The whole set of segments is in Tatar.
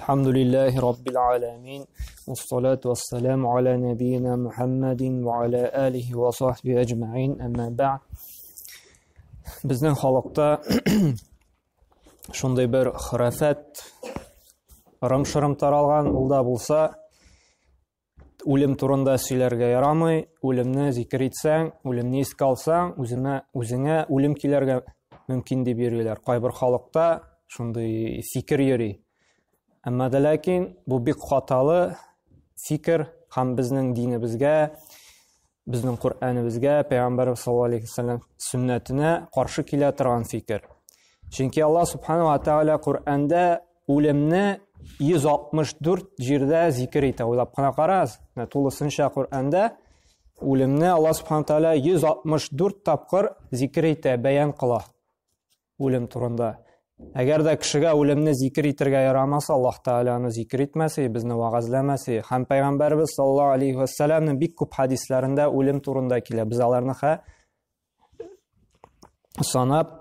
الحمد لله رب العالمين والصلاة والسلام على نبينا محمد وعلى آله وصحبه أجمعين أما بعد Bizning xalqda shunday bir xurafat ырым-шырым таралган улда булса, үлем турында сөйләргә ярамый, үлемне зикр итсәң, үлемне искә алсаң, үзеңә үлем килергә мөмкин дип йөриләр. Кайбер халыкта шундый фикер йөри. Әмма дә ләкин бу бик хаталы фикер һәм безнең динебезгә, безнең Кур'аныбызга, Пәйгамбәрбез саллаллаһу алейхи ва саллям сүннәтенә каршы килә торган фикер. Чөнки Аллаһ субханаһу ва тааля Кур'анда үлемне 164 җирдә зикр итә. Уйлап кына карагыз, тулысынча Кур'анда үлемне Аллаһ субханаһу ва тааля 164 тапкыр зикр итә, бәян кыла үлем турында. Әгәр дә кешегә үлемне зикр итәргә ярамаса, Аллаһ Таala аны зикр итмәсә, безне вагызламаса, һәм Пәйгамбәрбез саллаллаһу алейхи ва саллямның бик күп хадисләрендә үлем турында килә. Без аларны санап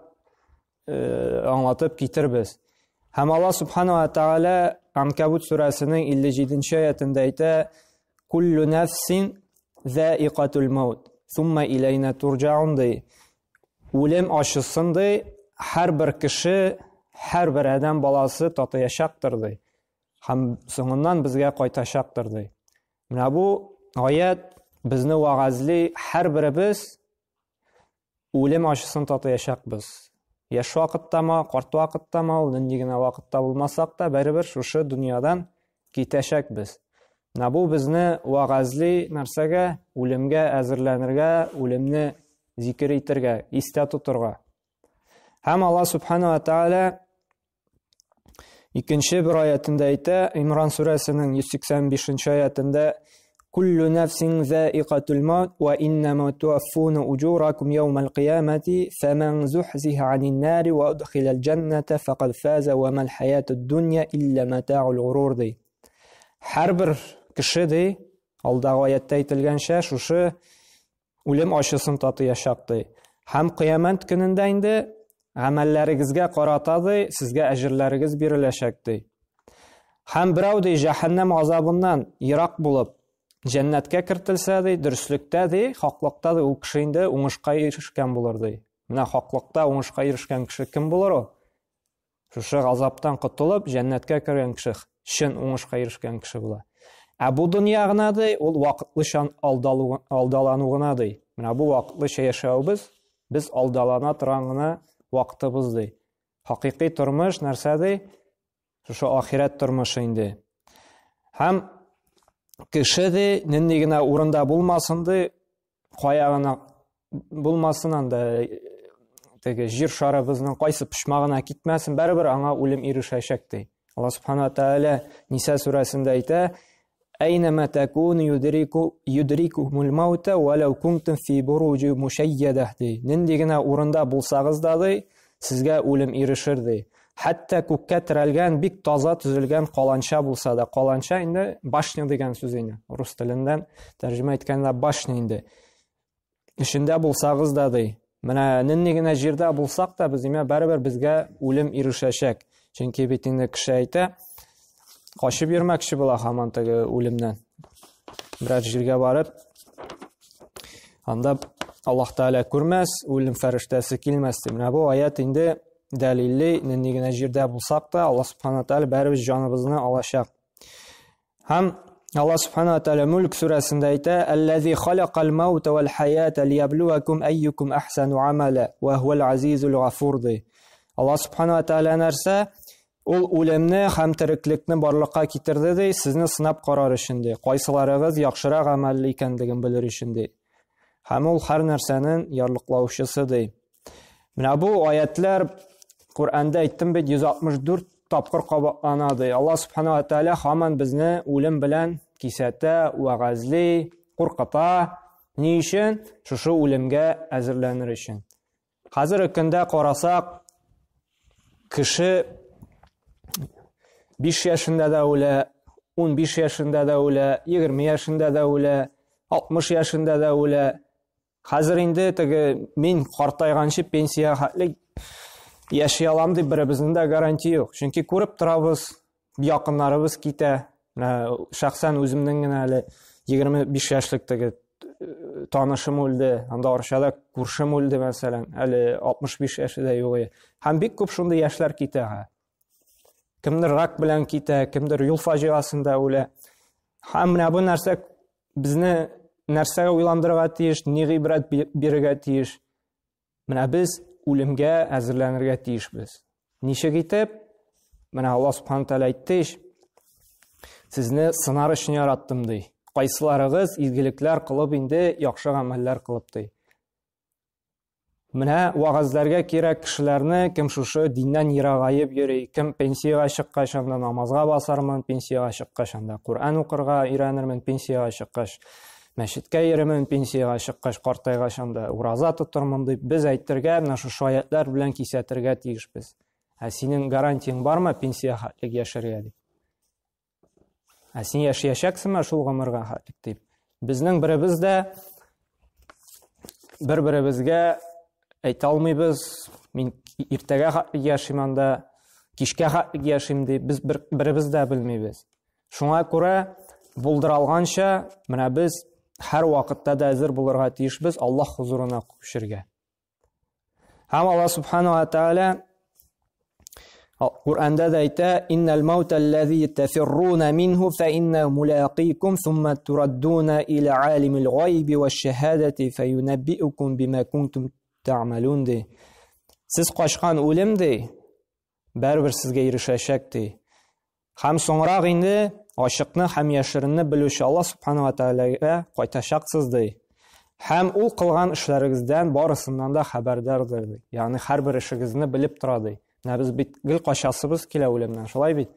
аңлатып китербез. Һәм Аллаһ субханаһу ва тааля Анкабут сүрәсенең 57-нче аятында әйтә: "Куллу нафсин заиқатул маут, сумма илайна турҗаун" ди. Үлем ачысын ди, һәрбер кеше, һәрбер адам баласы татыячактыр ди. Һәм соңыннан безгә кайтачактыр ди. Менә бу аят безне вагазлый, һәрберебез үлем ачысын татыячакбыз. Яш вакыттамы, карт вакыттамы, ул нинди генә вакытта булмасак та, бәрибер шушы дөньядан китәчәкбез. Менә бу безне вагазлый нәрсәгә? Үлемгә әзерләнергә, үлемне зикр итәргә, истә тотырга. Һәм Аллаһ субханаһу ва тааля икенче бер аятында әйтә, Имран сүрәсенең 185-нче аятында: "Куллу нафсин заиқатул маут ва иннама туаффуна уҗуракум яумал қиямати, фаман зухзиха анин нари ва удхилал джанната фақад фаза ва мал хаятуд дунья илля матаъул ғурур" ди. Һәрбер кеше ди, алдагы аятта әйтелгәнчә, шушы үлем ачысын татыячак ди. Һәм кыямәт көнендә инде гамәлләрегезгә карата ди, сезгә әҗерләрегез биреләчәк ди. Һәм берәү ди җәһәннәм азабыннан ерак булып җәннәткә кертелсә ди, дөреслектә ди, хаклыкта ди, ул кеше инде уңышка ирешкән булыр ди. Менә хаклыкта уңышка ирешкән кеше кем булыр ул? Шушы газаптан котылып җәннәткә кергән кеше, чын уңышка ирешкән кеше була. Ә бу дөнья гына ди, ул вакытлыча алдалану гына ди. Менә бу вакытлыча яшәүбез, без алдалана торган гына вакытыбыз ди. Хакыйкый тормыш нәрсә ди? Шушы ахират тормышы инде. Һәм кеше ди, нинди генә урында булмасын ди, кая гына булмасын анда, теге җир шарыбызның кайсы пишмагына китмәсен, бәрибер аңа үлем ирешәчәк ди. Аллаһ субханаһу ва тааля Ниса сүрәсендә әйтә: "Әйнәмә такуну юдрикумул маута ва лау кунтум фи буруҗи мушайяда" ди. Нинди генә урында булсагыз да ди, сезгә үлем ирешер ди. Хәтта күккә терәлгән, бик таза төзелгән каланча булса да, каланча инде башня дигән сүз инде. Рус телендән тәрҗемә иткәндә башня инде. Ишендә булсагыз да ди. Менә нинди генә җирдә булсак та, без бәрибер безгә үлем ирешәчәк. Чөнки бит инде кеше әйтә, качып йөрмәкче була һаман теге үлемнән. Берәр җиргә барып, анда Аллаһ Таala күрмәс, үлем фәрештәсе килмәс. Менә бу аят инде дәлилле, нинди генә җирдә булсак та, Аллаһ Субханаһу ва Тааля бәрибер җаныбызны алачак. Һәм Аллаһ Субханаһу ва Тааля Мүлк сүрәсендә әйтә: "Аллази халакал маута вал хаята лияблуакум айюкум ахсану амала ва хувал азизул гафур" ди. Аллаһ Субханаһу ва Тааля нәрсә? Ул үлемне һәм тереклекне барлыкка китерде ди, сезне сынап карар өчен ди. Кайсыларыгыз яхшырак гамәлле икәнлеген белер өчен ди. Һәм ул һәр нәрсәнең ярлыклаучысы ди. Менә бу аятлар Кур'анда әйттем бит 164 тапкыр кабатлана ди. Аллаһ субханаһу ва тааля һаман безне үлем белән кисәтә, вагазли, куркыта. Ни өчен? Шушы үлемгә әзерләнер өчен. Хәзер көндә карасак, кеше 5 яшында да үлә, 15 яшында да үлә, 20 яшында да үлә, 60 яшында да үлә. Хәзер инде теге мин картайганчы пенсия хәтлек яши алам дип беребезнең дә гарантия юк. Чөнки күреп торабыз, якыннарыбыз китә. Шәхсән үземнең генә әле 25 яшьлектәге танышым үлде, анда арчада күршем үлде мәсәлән, әле 65 яшендә югы. Һәм бик күп шундый яшьләр китә. Кемдер рак белән китә, кемдер юл фаҗигасында үлә. Һәм менә бу нәрсә безне нәрсәгә уйландырырга тиеш, ни гыйбрәт бирергә тиеш. Менә без үлемгә әзерләнергә тиешбез. Ничек итеп? Менә Аллаһ Субхану Тәгалә әйтте: "Сезне сынар өчен яраттым" ди. Кайсыларыгыз изгелекләр кылып инде яхшы гамәлләр кылып ди. Менә вагызларга кирәк кешеләрне, кем шушы диннән ерагаеп йөри, кем пенсияга чыккач анда намазга басармын, пенсияга чыккач анда Кур'ан укырга өйрәнермен, пенсияга чыккач мәчеткә йөрермен, пенсияга чыккач картайгач анда ураза тотырмын дип без әйтергә, менә шушы аятлар белән кисәтергә тиешбез. Синең гарантияң бармы пенсия хәтлек яшәргә дип? Син яшәячәксеңме шул гомергә хәтлек дип? Безнең беребез дә бер-беребезгә әйтә алмыйбыз. Мин иртәгә хәтлек яшим анда, кичкә хәтлек яшим дип без беребез дә белмибез. Шуңа күрә булдыралганча менә без һәр вакытта да әзер булырга тиешбез Аллаһ хузурына күчергә. Һәм Аллаһ Субхану ва Тәгалә Кур'анда да әйтә: "Иннал маута аллази тафирруна минху фа инна мулaqīkum thumma turadduna ila 'alimil ghaybi wash-shahadati fayunabbi'ukum bima kuntum ta'malun" ди. Сез качкан үлем ди, бәрбер сезгә ирешәчәк ди. Һәм соңрак инде ачыкны һәм яшеренне белүче Аллаһ Субхану ва Тәгаләгә кайтачаксыз ди. Һәм ул кылган эшләрегездән барысыннан да хәбәрдардыр ди. Ягъни һәр бер эшегезне белеп тора ди. Без бит гел качасыбыз килә үлемнән, шулай бит.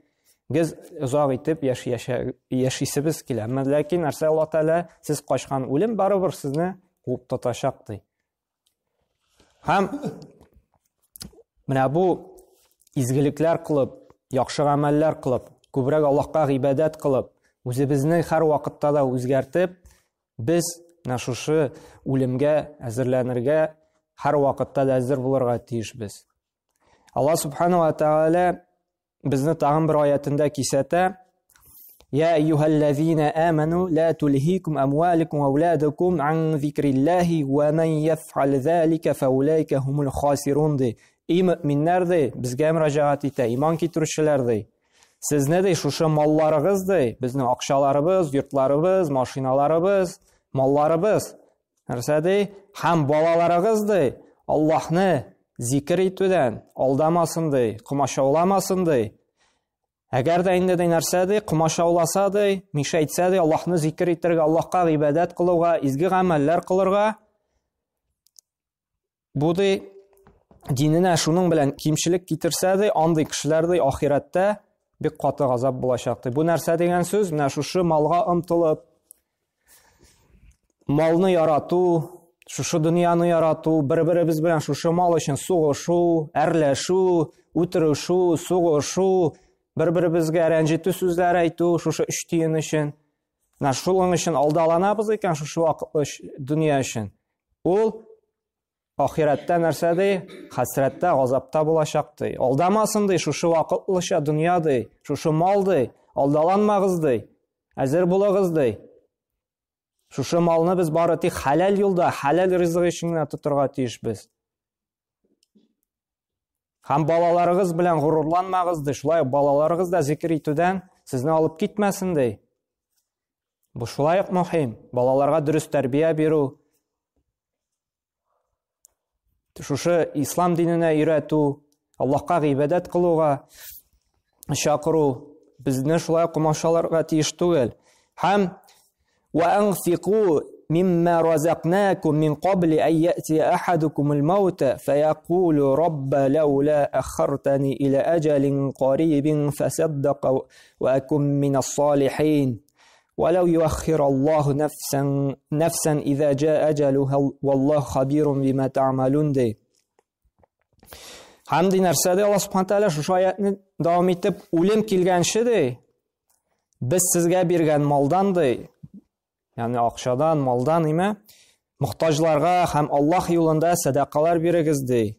Гез узак итеп яшисебез килә. Ләкин нәрсә Аллаһ Тәгалә сез качкан үлем барыбер сезне куып тотачак ди. Һәм менә бу изгелекләр кылып, яхшы гамәлләр кылып, күбрәк Аллаһка гыйбадәт кылып, үзебезне һәр вакытта да үзгәртеп, без менә шушы үлемгә әзерләнергә һәр вакытта да әзер булырга тиешбез. Аллаһ Субхану ва Тәгалә безне тагын бер аятында кисәтә: "Я айюхаллазина аману ла тулхикум амвалукум ва ауладукум ан зикриллахи ва ман яф'ал залика фаулайка хумул хасирун" ди. И мөэминнәр ди, безгә мөрәҗәгать итә, иман китерүчеләр ди. Сезне ди шушы малларыгыз ди, безнең акчаларыбыз, йортларыбыз, машиналарыбыз, малларыбыз, нәрсә ди, һәм балаларыгыз ди, Аллаһны зикр итүдән алдамасын ди, кумашауламасын ди. Әгәр дә инде нәрсә ди, кумашауласа ди, миша әйтсә ди, Аллаһны зикр итәргә, Аллаһка гыйбадәт кылуга, изге гамәлләр кылырга, бу ди диненә шуның белән кимчелек китерсә ди, андый кешеләр ди ахирәттә бик каты газап булачак ди. Бу нәрсә дигән сүз, менә шушы малга омтылып, малны ярату, шушы дөньяны ярату, бер-беребез белән шушы мал өчен сугышу, әрләшү, үтерүшу, сугышу, бер-беребезгә рәнҗетү сүзләр әйтү, шушы өч тиен өчен. Менә шуның өчен алдаланабыз икән шушы вакытлы дөнья өчен. Ул ахирәттә нәрсә ди? Хәсрәттә, газапта булачак ди. Алдамасын ди, шушы вакытлыча дөнья ди, шушы мал ди, алдаланмагыз ди, әзер булыгыз ди. Шушы малны без бары тик халал юлда, халал ризык өчен генә тотырга тиешбез. Һәм балаларыгыз белән горурланмагыз ди, шулай балаларыгыз да зикр итүдән сезне алып китмәсен ди. Бу шулай ук мөһим. Балаларга дөрес тәрбия бирү, шушы ислам диненә өйрәтү, Аллаһка гыйбадәт кылуга чакыру безне шулай кумашаларга тиеш түгел. Һәм وأنفقوا مما رزقناكم من قبل أن يأتي أحدكم الموت فيقول رب لولا أخرتني إلى أجل قريب فصدق وأكن من الصالحين ولو يؤخر الله نفسا إذا جاء أجلها والله خبير بما تعملون دي. Hamdi нәрсәдә Аллаһ Субхану Тәгалә шушы аятны дәвам итеп үлем килгәнче ди. Без сезгә биргән малдан ди. Ягъни акчадан, малдан име, мохтаҗларга һәм Аллаһ юлында садакалар бирегез ди.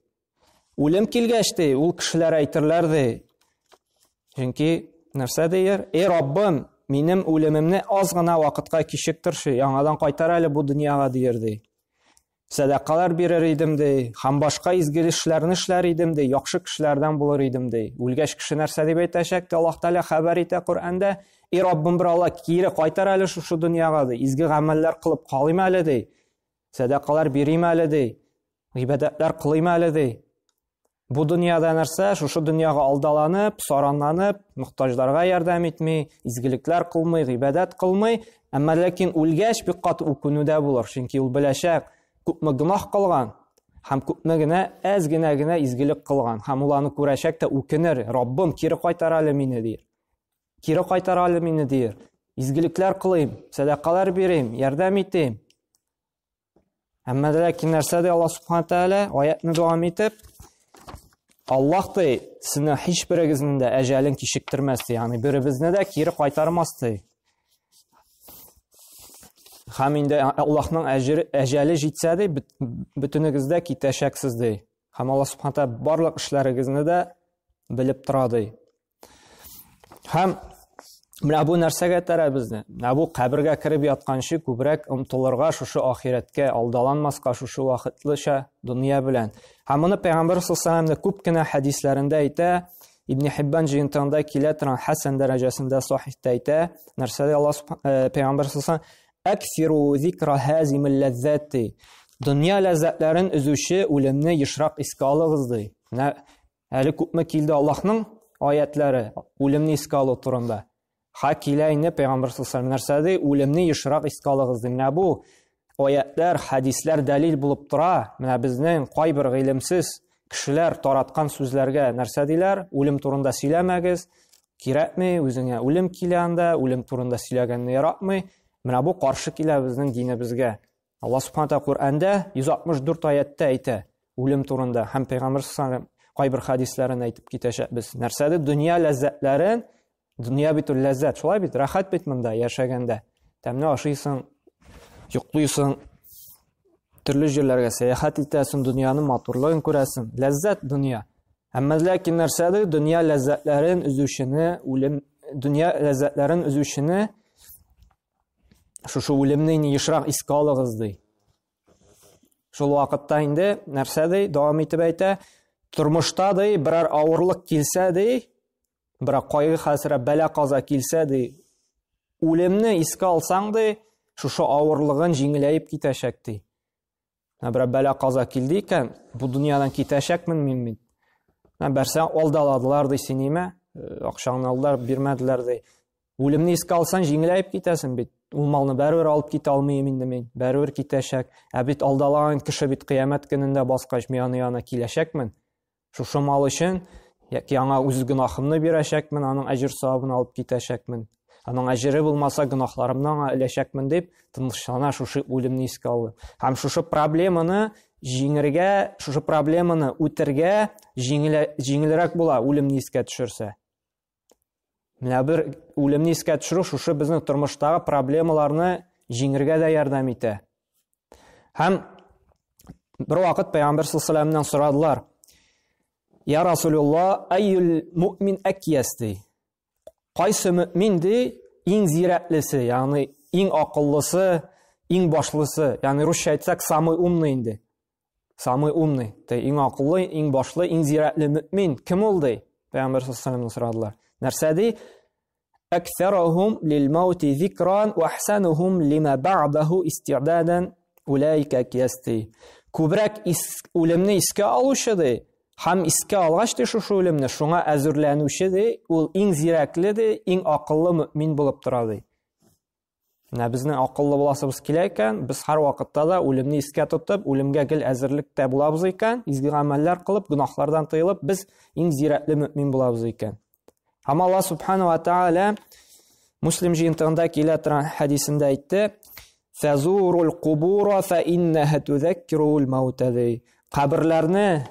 Үлем килгәч ди, ул кешеләр әйтерләр ди. Чөнки Нәрсә дияр? Эй Раббым, минем үлемемне аз гына вакытка кичектерши, яңадан кайтар әле бу дөньяга дияр ди. Садақалар бирер идем ди, һәм башка изге эшләрне эшләр идем ди, яхшы кешеләрдән булыр идем ди. Үлгәч кеше нәрсә дип әйтәчәк ди? Аллаһ Тәала хәбәр итә Коръәндә: "Эй Раббым, бер Алла кире кайтар әле шушы дөньяга ди, изге гамәлләр кылып калыйм әле ди, садақалар бирим әле ди, гыйбадәтләр кылыйм әле ди." Бу дөньяда нәрсә? Шушы дөньяга алдаланып, саранланып, мохтаҗларга ярдәм итми, изгелекләр кылмый, гыйбадәт кылмый, әмма ләкин үлгәч бик каты үкенүдә булыр, чөнки ул беләчәк күпме гынах кылган, һәм күпме генә әз генә изгелек кылган, һәм ул аны күрәчәк тә үкенер. Раббым, кире кайтар әле мине дир. Кире кайтар әле мине дир. Изгелекләр кылыйм, садақалар бирим, ярдәм итим. Әмма ләкин нәрсә ди Аллаһ Субханаһу Тәала аятны дәвам итеп: Аллаһ ди, сезне һичберегезнең дә әҗәлен кичектермәс ди, ягъни беребезне дә кире кайтармас ди. Һәм инде Аллаһның әҗәле җитсә ди, бөтенегез дә китәчәксез ди. Һәм Аллаһ Субханаһу Тәала барлык эшләрегезне дә белеп тора ди. Һәм менә бу нәрсәгә тәрә безне? Менә бу кабергә киреп ятканчы күбрәк омтылырга шушы ахиратка, алдаланмаска шушы вакытлыча дөнья белән. Һәм моны Пәйгамбәр саллаллаһу алейһи күп кенә хәдисләрендә әйтә. Ибн Хиббан җыентыгында килә торган хәсән дәрәҗәсендә сахихтә әйтә. Нәрсә ди Аллаһ Пәйгамбәр саллаллаһу Акфиру зикра хазимил лаззати. Дөнья ләззәтләрен үзүче үлемне ешрак искә алыгыз ди. Әле күпме килде Аллаһның аятлары үлемне искә алу турында. Ха килә инде Пәйгамбәр саллаллаһу нәрсә ди? Үлемне ешрак искә алыгыз ди. Менә бу аятлар, хәдисләр дәлил булып тора. Менә безнең кайбер гыйлемсез кешеләр тараткан сүзләргә нәрсә диләр? Үлем турында сөйләмәгез, кирәкми, үзеңә үлем килә анда, үлем турында сөйләгәнне яратмый. Менә бу каршы килә безнең динебезгә. Аллаһ Субханаһу Тәала Коръәндә 164 аятта әйтә үлем турында. Һәм Пәйгамбәр саллаллаһу кайбер хәдисләрен әйтеп китәчәкбез. Нәрсәдә дөнья ләззәтләрен, дөнья бит ләззәт, шулай бит, рәхәт бит монда яшәгәндә. Тәмле ашыйсың, йоклыйсың, төрле җирләргә сәяхәт итәсең, дөньяның матурлыгын күрәсең. Ләззәт дөнья. Әмма ләкин нәрсәдә дөнья ләззәтләрен үзүчене, дөнья ләззәтләрен үзүчене шушы үлемне ешрак искә алыгыз ди. Шул вакытта инде нәрсә ди? Дәвам итеп әйтә, тормышта ди берәр авырлык килсә ди, берәр кайгы хәсрәт бәла каза килсә ди, үлемне искә алсаң ди, шушы авырлыгын җиңеләеп китәчәк ди. Берәр бәла каза килде икән, бу дөньядан китәчәкмен мин. Берсә алдаладылар ди синиме, акчаңны алдар бирмәделәр ди. Үлемне искә алсаң җиңеләеп китәсең бит. Ул малны бәрвер алып китә алмыйм инде мин. Бәрвер китәчәк. Ә бит алдалаган кеше бит кыямәт көнендә баскач мин яна киләчәкмен. Шушы мал өчен яки аңа үз гынахымны бирәчәкмен, аның әҗр савабын алып китәчәкмен. Аның әҗере булмаса гынахларымны эләчәкмен дип тынычлана шушы үлемне искә алып. Һәм шушы проблеманы җиңергә, шушы проблеманы үтәргә җиңелрәк була үлемне искә төшерсә. Менә бер үлемне искә төшерү шушы безнең тормыштагы проблемаларны җиңергә дә ярдәм итә. Һәм бер вакыт Пәйгамбәр саллаллаһу алейһи сорадылар: "Я Расулулла, айюл муъмин акиясти?" Кайсы мөмин ди иң зирәтлесе, ягъни иң акыллысы, иң башлысы, ягъни русча әйтсәк, самый умный инде. Самый умный, иң акыллы, иң башлы, иң зирәтле мөмин кем ул ди? Пәйгамбәр саллаллаһу алейһи сорадылар. Нәрсә ди? Аксарухум лил-маути зикран ва ахсанухум лима бa'dahu исти'дадан улайка киясти. Күбрәк үлемне искә алучы ди. Һәм искә алгач ди шушы үлемне, шуңа әзерләнүче ди, ул иң зирәкле ди, иң акыллы мөмин булып тора ди. Менә безнең акыллы буласыбыз килә икән, без һәр вакытта да үлемне искә тотып, үлемгә гел әзерлектә булабыз икән, изге гамәлләр кылып, гынахлардан тыелып, без иң зирәкле мөмин булабыз икән. Һәм Аллаһ Субханаһу ва Тәала Муслим җыентыгында килә торган хәдисендә әйтте: "Фазурул кубура фа иннаха тузаккирул маута." Каберләрне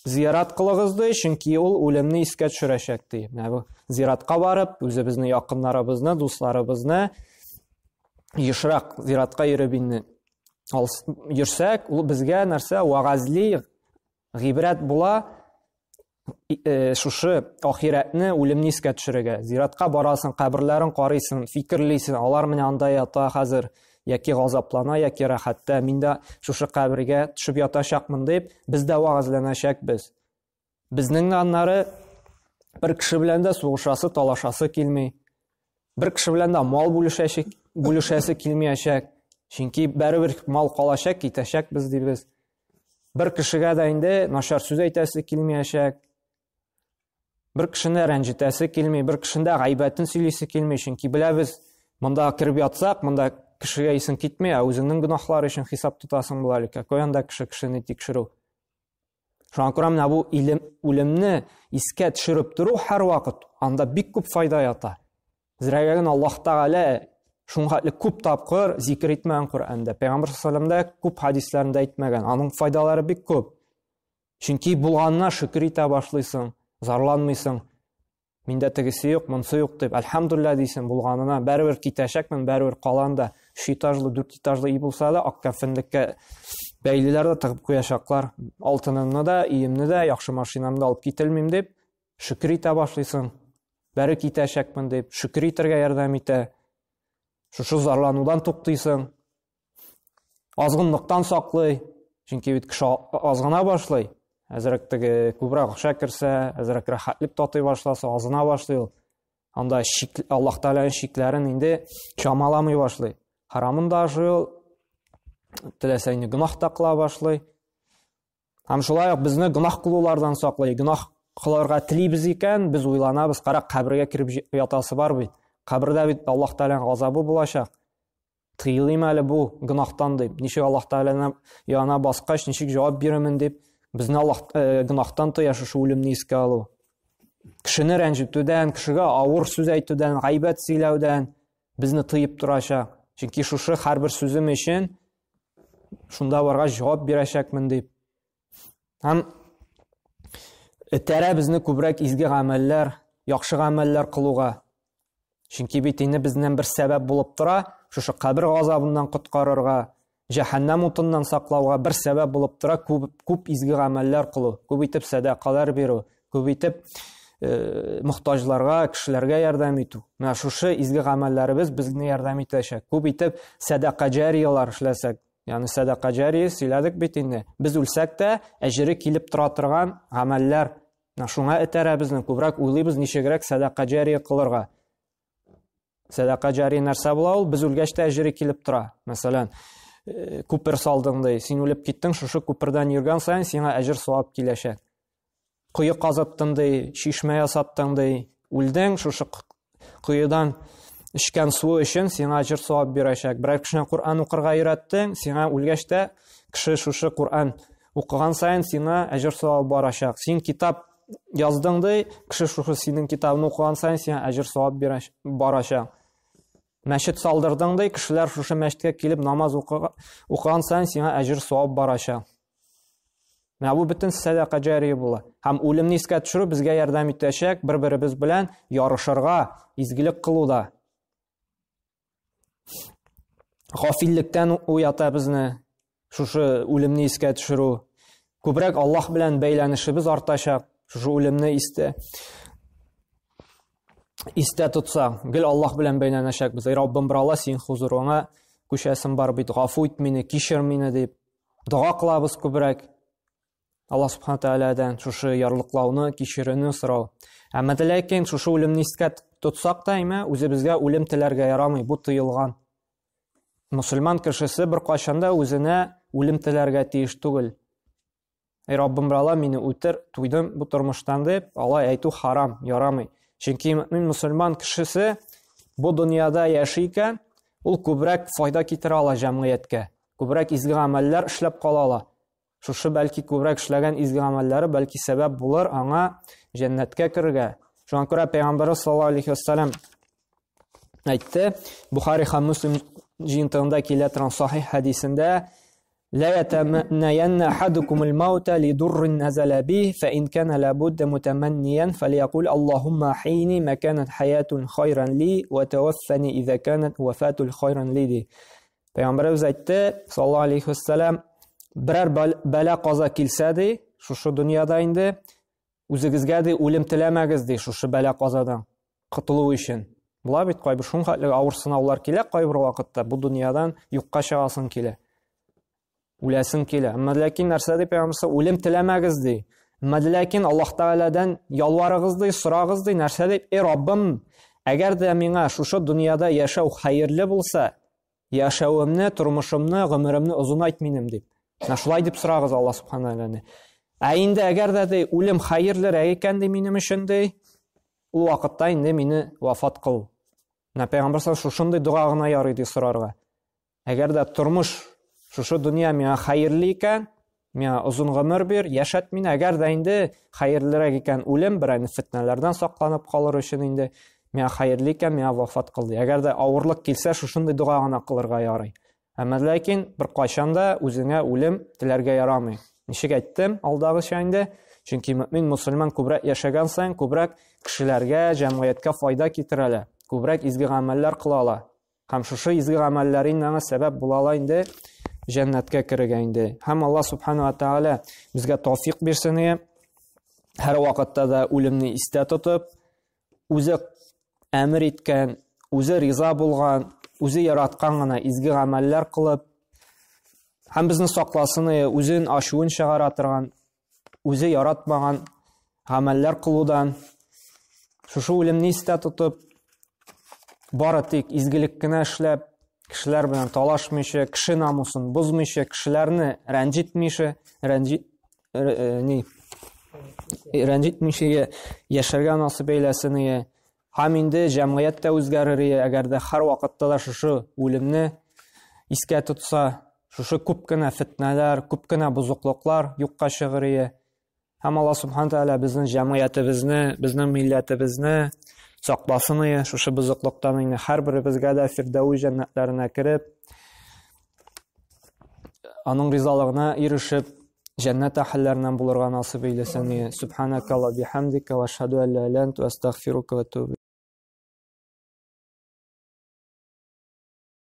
зиярат кылыгыз ди, чөнки ул үлемне искә төшерәчәк ди. Менә бу зиратка барып, үзебезнең якыннарыбызны, дусларыбызны ешрак зиратка йөреп йөрсәк, ул безгә нәрсә вагазли, гыйбрәт була. шушы ахиратны үлемне искә төшерергә. Зиратка барасың, каберләрен карыйсың, фикерлисең, алар менә анда ята хәзер, яки газаплана, яки рәхәттә, мин дә шушы кабергә төшеп ятачакмын дип, без дә вагызланачакбыз. Безнең аннары бер кеше белән дә сугышасы, талашасы килми. Бер кеше белән дә мал бүлешәсе килмәячәк. Чөнки бәрібер мал калачак, китәчәк без дибез. Бер кешегә дә инде начар сүз әйтәсе килмәячәк. Бер кешене рәнҗетәсе килми, бер кешендә гайбәтен сөйлисе килми, чөнки беләбез, монда киреп ятсак, монда кешегә исең китми, үзеңнең гөнаһлары өчен хисап тотасың була икән. Каян да кешене тикшерү. Шуңа күрә менә бу үлемне искә төшереп тору һәр вакыт анда бик күп файда ята. Зирәгән Аллаһ Тәгалә шуңа күп тапкыр зикр итмәгән Коръәндә. Пәйгамбер саллаллаһу алейһи ва саллям күп хадисләрендә әйтмәгән. Аның файдалары бик күп. Чөнки булганына шөкер итә башлыйсың, зарланмыйсың. Миндә тегесе юк, монсы юк дип, әлхәмдүлилләh дисең, булганына бәрібер китәчәкмен, бәрібер каланда 3 этажлы, 4 этажлы үй булса да, ак кәфенлеккә бәйлеләр дә тыгып куячаклар. Алтынымны да, иемне дә, яхшы машинамны алып кителмим дип, шөкер итә башлыйсың. Бәре китәчәкмен дип, шөкер итәргә ярдәм итә. Шушы зарланудан туктыйсың. Азгынлыктан саклый. Чөнки бит кеше азгына башлый. Әзрәк теге күбрәк акча керсә, әзрәк рәхәтлек татый башласа, азына башлый. Анда Аллаһ Тәгаләнең шикләрен инде чамаламый башлый. Харамын да ашый, теләсә инде гөнаһ та кыла башлый. Һәм шулай ук безне гөнаһ кылулардан саклый. Гөнаһ кылырга телибез икән, без уйланабыз, кара кабергә кирип ятасы бар бит. Кабердә бит Аллаһ Тәгаләнең газабы булачак. Тыелыйм әле бу гөнаһтан дип. Ничек Аллаһ Тәгаләнең янына баскач, ничек җавап бирәмен дип, безне Аллаһ гөнаһтан тыя шушы үлемне искә алу. Кешене рәнҗетүдән, кешегә авыр сүз әйтүдән, гайбәт сөйләүдән безне тыеп торачак. Чөнки шушы һәрбер сүзем өчен шунда барга җавап бирәчәкмен дип. Һәм тәрә безне күбрәк изге гамәлләр, яхшы гамәлләр кылуга. Чөнки бит инде безнең бер сәбәп булып тора, шушы кабер газабыннан коткарырга, җәһәннәм утыннан саклауга бер сәбәп булып тора, күп изге гамәлләр кылу, күп итеп садакалар бирү, күп итеп мохтаҗларга, кешеләргә ярдәм итү. Менә шушы изге гамәлләребез безне ярдәм итәчәк. Күп итеп садака җариялар эшләсәк, ягъни садака җария сөйләдек бит инде. Без үлсәк тә әҗере килеп тора торган гамәлләр. Менә шуңа этәрә безне күбрәк уйлыйбыз ничегрәк садака җария кылырга. Садака җария нәрсә була ул? Без үлгәч тә әҗере килеп тора. Мәсәлән, күпер салдың ди, син үлеп киттең, шушы күпердән йөргән саен сиңа әҗер савап киләчәк. Куе казыттың ди, шишмә ясаттың ди, үлдең, шушы куедан эчкән суы өчен сиңа әҗер савап бирәчәк. Берәр кешене Коръән укырга өйрәттең, сиңа үлгәч тә кеше шушы Коръән укыган саен сиңа әҗер савап барачак. Син китап яздың ди, кеше шушы синең китабыңны укыган саен сиңа әҗер савап барачак. Мәчет салдырдың ди, кешеләр шушы мәчеткә килеп намаз укыган саен сиңа әҗер савап барачак. Менә бу бөтен садака җария була. Һәм үлемне искә төшерү безгә ярдәм итәчәк, бер-беребез белән ярышырга, изгелек кылуда. Гафиллектән уята безне шушы үлемне искә төшерү. Күбрәк Аллаһ белән бәйләнешебез артачак. Шушы үлемне истә тотсак, гел Аллаһ белән бәйләнәчәкбез. Раббым, бер Алла, син хузурыңа күчәсем бар бит, гафу ит мине, кичер мине дип дуа кылабыз күбрәк. Аллаһ Субхану Тәгаләдән шушы ярлыклауны, кичерүне сорау. Әмма ләкин шушы үлемне искә тотсак та, үзебезгә үлем теләргә ярамый, бу тыелган. Мусульман кешесе бер качанда үзенә үлем теләргә тиеш түгел. Раббым, бер Алла, мине үтер, туйдым бу тормыштан дип, алай әйтү харам, ярамый. Чөнки мусульман кешесе бу дөньяда яши икән, ул күбрәк файда китерә ала җәмгыятькә. Күбрәк изге гамәлләр эшләп кала ала. Шушы бәлки күбрәк эшләгән изге гамәлләре бәлки сәбәп булыр аңа җәннәткә керергә. Шуңа күрә Пәйгамбәр саллаллаһу алейһи ва саллям әйтте, Бухари һәм Муслим җыентыгында килә торган сахих хәдисендә: لا يتمنين أحدكم الموت لضر نزل به فإن كان لابد متمنيا فليقول اللهم أحيني ما كانت حياة خيرا لي وتوفني إذا كانت وفاة خيرا لي. Peygamberimiz aytdi sallallahu alayhi vasallam, birər bəla qaza kilsə şuşu dünyada indi Үзегезгә ди үлем теләмәгез ди шушы бәла казадан котылу өчен. Була бит кайбер шуңхатлы авыр сынаулар килә кайбер вакытта бу дөньядан юкка чыгасың килә. Үләсең килә. Әмма ләкин нәрсә дип Пәйгамбер үлем теләмәгез ди. Әмма ләкин Аллаһ Тәгаләдән ялварыгыз ди, сорагыз ди, нәрсә дип? Раббым, әгәр дә миңа шушы дөньяда яшәү хәерле булса, яшәвемне, тормышымны, гомеремне озынайт минем дип. Шулай дип сорагыз Аллаһ Субханаһу. Ә инде әгәр дә ди үлем хәерлерәк икән ди минем өчен ди, ул вакытта инде мине вафат кыл. Пәйгамбер шушындай дуга гына ярый ди сорарга. Әгәр дә тормыш шушы дөнья миңа хәерле икән, миңа озын гомер бир, яшәт мине, әгәр дә инде хәерлерәк икән үлем, берәр фитнәләрдән сакланып калыр өчен инде миңа хәерле икән, миңа вафат кыл ди. Әгәр дә авырлык килсә, шушындай дуга гына кылырга ярый. Әмма ләкин бер кайчан да үзеңә үлем теләргә ярамый. Ничек әйттем алдагыча инде? Чөнки мөмин, мусульман күбрәк яшәгән саен, күбрәк кешеләргә, җәмгыятькә файда китерәләр, күбрәк изге гамәлләр кылалар. Һәм шушы изге гамәлләренә сәбәп булалар инде җәннәткә керергә инде. Һәм Аллаһ Субханаһу ва Тәгалә безгә тауфик бирсен, һәр вакытта да үлемне истә тотып, үзе әмер иткән, үзе риза булган, үзе яраткан гына изге гамәлләр кылып, һәм безне сакласын, үзен ачуын чыгара торган, үзе яратмаган гамәлләр кылудан, шушы үлемне истә тотып, бары тик изгелек кенә эшләп, кешеләр белән талашмыйча, кеше намусын бозмыйча, кешеләрне рәнҗетмичә, рәнҗетмичә яшәргә насыйп әйләсен. Һәм инде җәмгыять тә үзгәрер, әгәр дә һәр вакытта да шушы үлемне искә тотса, шушы күп кенә фитнәләр, күп кенә бузыклыклар юкка чыгыр. Һәм Аллаһ Субханаһу Тәгалә безнең җәмгыятебезне, безнең милләтебезне сакласын, шушы бузыклыктан инде һәрберебезгә дә фирдәүс җәннәтләренә кереп, аның ризалыгына ирешеп, җәннәт әһелләреннән булырга насыйп әйләсен. Субханака ва бихамдика ва ашһаду ан ла илаха илля анта астагфирука ва атубу